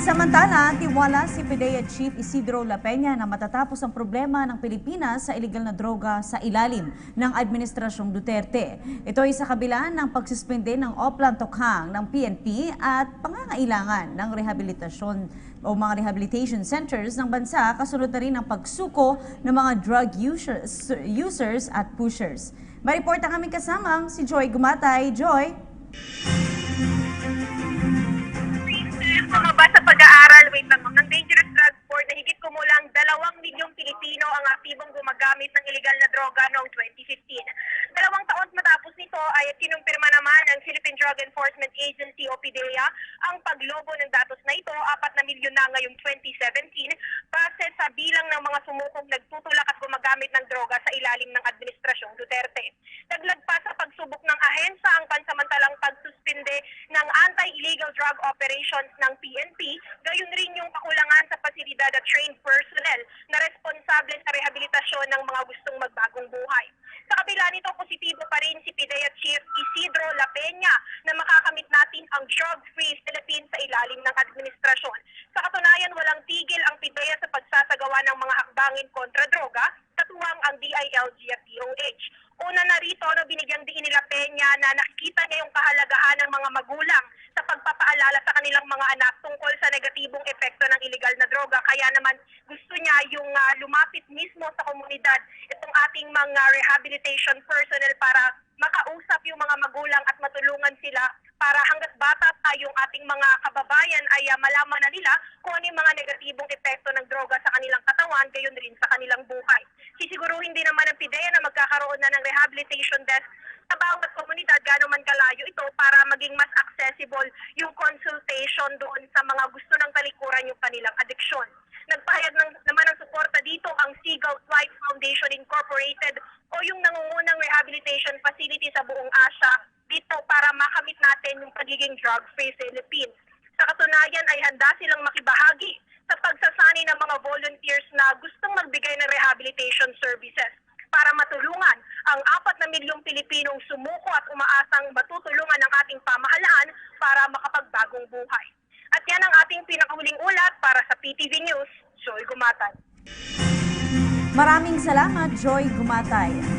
Samantala, tiwala si PDEA Chief Isidro Lapena na matatapos ang problema ng Pilipinas sa iligal na droga sa ilalim ng Administrasyong Duterte. Ito ay sa kabila ng pagsuspende ng Oplan Tokhang ng PNP at pangangailangan ng rehabilitasyon o mga rehabilitation centers ng bansa, kasunod na rin ang pagsuko ng mga drug users at pushers. May report na kami kasamang si Joy Gumatay. Joy? Mga sa pag-aaral, ng Dangerous Drugs Board na higit kumulang 2 milyong Pilipino ang aktibong gumagamit ng iligal na droga noong 2015. 2 taon matapos nito ay kinumpirma naman ng Philippine Drug Enforcement Agency o PDEA ang paglobo ng datos na ito. 4 na milyon na ngayong 2017 base sa bilang ng mga sumukong nagtutulak at gumagamit ng droga sa ilalim ng Administrasyong Duterte. Daglag pa sa pagsubok ng ahensya ang pansamantalang pagsuspinde ng anti-illegal drug operations ng PNP, gayon rin yung kakulangan sa pasilidad at trained personnel na responsable sa rehabilitasyon ng mga gustong magbagong buhay. Sa kabila nito, positibo pa rin si PDEA Chief Isidro Lapena na makakamit natin ang drug-free Philippines sa ilalim ng administrasyon. Sa katunayan, walang tigil ang PDEA sa pagsasagawa ng mga hakbangin kontra droga, katuwang ang DILG at DOH. Una na rito, binigyang diin ni Lapena na nakikita niya yung kahalagahan ng mga magulang sa pagpapaalala sa kanilang mga anak tungkol sa negatibong epekto ng iligal na droga. Kaya naman gusto niya yung lumapit mismo sa komunidad itong ating mga rehabilitation personnel para makausap yung mga magulang at matulungan sila para hanggat bata pa yung ating mga kababayan ay malaman na nila kung ano yung mga negatibong epekto ng droga sa kanilang katawan, gayon rin sa kanilang buhay. Sisiguruhin din naman ng PDEA na magkakaroon na ng rehabilitation desk sa bawat komunidad, gano'n man kalayo ito, para maging mas accessible yung consultation doon sa mga gusto ng talikuran yung kanilang addiksyon. Nagpahayag naman ng suporta dito ang Seagull Flight Foundation Incorporated o yung nangungunang rehabilitation facility sa buong Asia dito para makamit natin yung pagiging drug-free Philippines. Sa katunayan ay handa silang makibahagi sa pagsasani ng mga volunteers na gustong magbigay ng rehabilitation services para matulungan ang 4 na milyong Pilipinong sumuko at umaasang matutulungan ng ating pamahalaan para makapagbagong buhay. At yan ang ating pinakahuling ulat para sa PTV News. Joy Gumatay. Maraming salamat, Joy Gumatay.